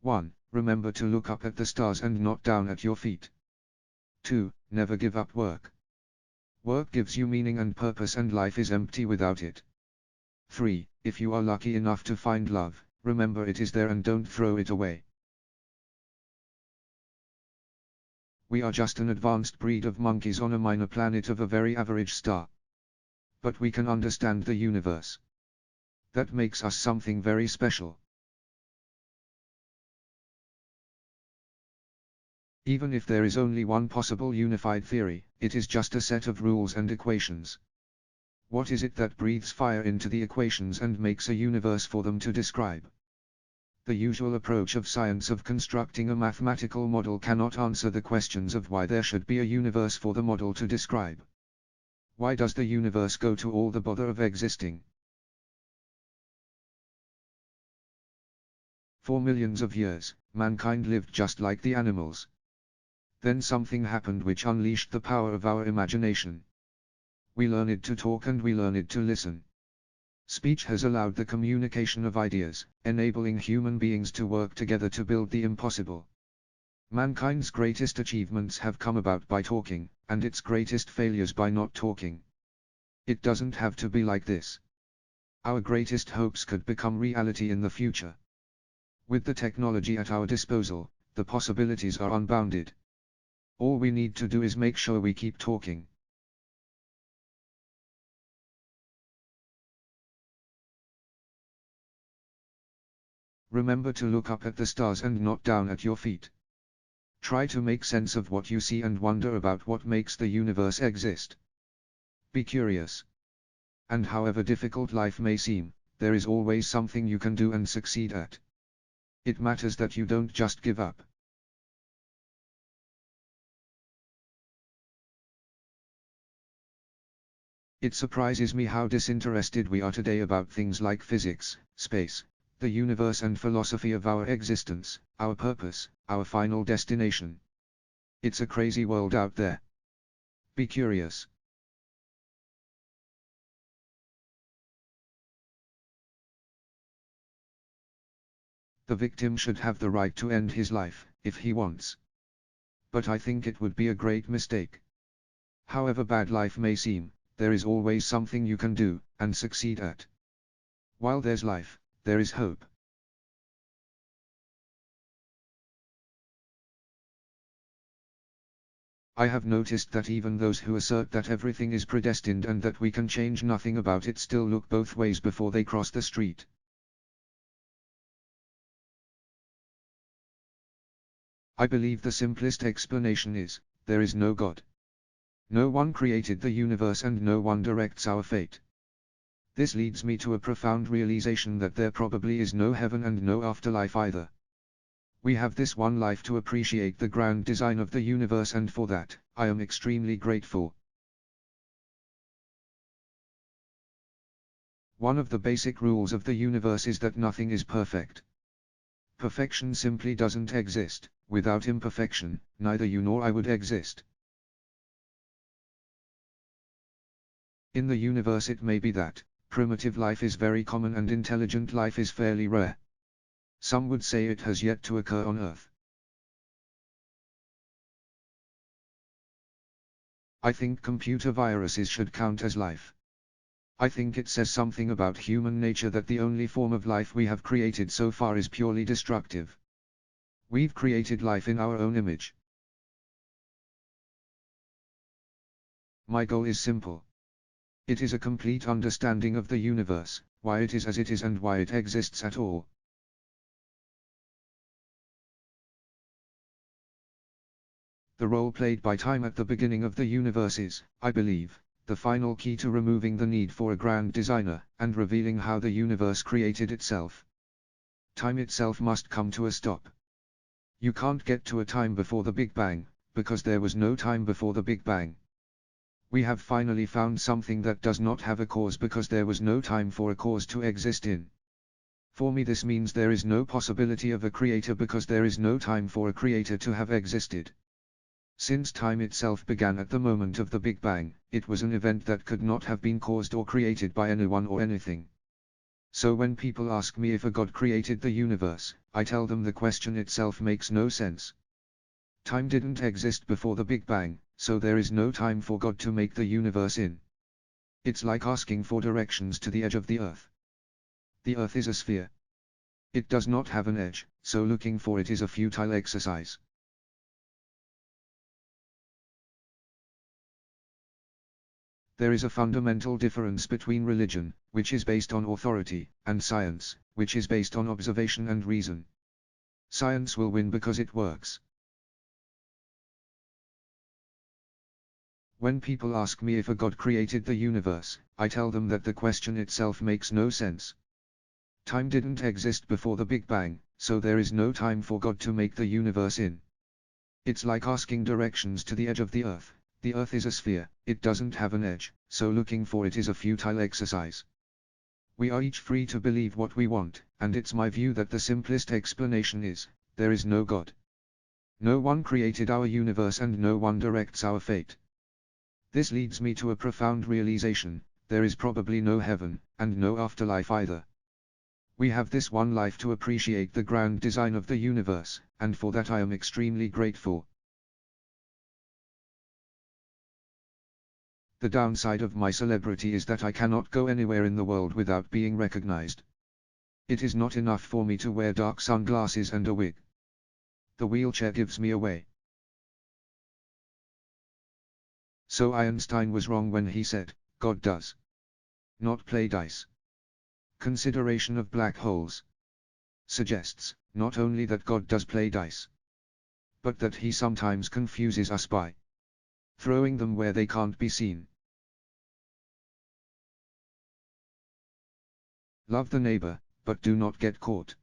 1. Remember to look up at the stars and not down at your feet. 2. Never give up work. Work gives you meaning and purpose, and life is empty without it. 3. If you are lucky enough to find love, remember it is there and don't throw it away. We are just an advanced breed of monkeys on a minor planet of a very average star. But we can understand the universe. That makes us something very special. Even if there is only one possible unified theory, it is just a set of rules and equations. What is it that breathes fire into the equations and makes a universe for them to describe? The usual approach of science of constructing a mathematical model cannot answer the questions of why there should be a universe for the model to describe. Why does the universe go to all the bother of existing? For millions of years, mankind lived just like the animals. Then something happened which unleashed the power of our imagination. We learned to talk and we learned to listen. Speech has allowed the communication of ideas, enabling human beings to work together to build the impossible. Mankind's greatest achievements have come about by talking, and its greatest failures by not talking. It doesn't have to be like this. Our greatest hopes could become reality in the future. With the technology at our disposal, the possibilities are unbounded. All we need to do is make sure we keep talking. Remember to look up at the stars and not down at your feet. Try to make sense of what you see and wonder about what makes the universe exist. Be curious. And however difficult life may seem, there is always something you can do and succeed at. It matters that you don't just give up. It surprises me how disinterested we are today about things like physics, space, the universe and philosophy of our existence, our purpose, our final destination. It's a crazy world out there. Be curious. The victim should have the right to end his life, if he wants. But I think it would be a great mistake. However bad life may seem, there is always something you can do, and succeed at. While there's life, there is hope. I have noticed that even those who assert that everything is predestined and that we can change nothing about it still look both ways before they cross the street. I believe the simplest explanation is, there is no God. No one created the universe and no one directs our fate. This leads me to a profound realization that there probably is no heaven and no afterlife either. We have this one life to appreciate the grand design of the universe, and for that, I am extremely grateful. One of the basic rules of the universe is that nothing is perfect. Perfection simply doesn't exist. Without imperfection, neither you nor I would exist. In the universe it may be that primitive life is very common and intelligent life is fairly rare. Some would say it has yet to occur on Earth. I think computer viruses should count as life. I think it says something about human nature that the only form of life we have created so far is purely destructive. We've created life in our own image. My goal is simple. It is a complete understanding of the universe, why it is as it is and why it exists at all. The role played by time at the beginning of the universe is, I believe, the final key to removing the need for a grand designer, and revealing how the universe created itself. Time itself must come to a stop. You can't get to a time before the Big Bang, because there was no time before the Big Bang. We have finally found something that does not have a cause because there was no time for a cause to exist in. For me this means there is no possibility of a creator because there is no time for a creator to have existed. Since time itself began at the moment of the Big Bang, it was an event that could not have been caused or created by anyone or anything. So when people ask me if a God created the universe, I tell them the question itself makes no sense. Time didn't exist before the Big Bang, so there is no time for God to make the universe in. It's like asking for directions to the edge of the earth. The earth is a sphere. It does not have an edge, so looking for it is a futile exercise. There is a fundamental difference between religion, which is based on authority, and science, which is based on observation and reason. Science will win because it works. When people ask me if a God created the universe, I tell them that the question itself makes no sense. Time didn't exist before the Big Bang, so there is no time for God to make the universe in. It's like asking directions to the edge of the earth. The earth is a sphere, it doesn't have an edge, so looking for it is a futile exercise. We are each free to believe what we want, and it's my view that the simplest explanation is, there is no God. No one created our universe and no one directs our fate. This leads me to a profound realization, there is probably no heaven, and no afterlife either. We have this one life to appreciate the grand design of the universe, and for that I am extremely grateful. The downside of my celebrity is that I cannot go anywhere in the world without being recognized. It is not enough for me to wear dark sunglasses and a wig. The wheelchair gives me away. So Einstein was wrong when he said, God does not play dice. Consideration of black holes suggests, not only that God does play dice, but that he sometimes confuses us by throwing them where they can't be seen. Love the neighbor, but do not get caught.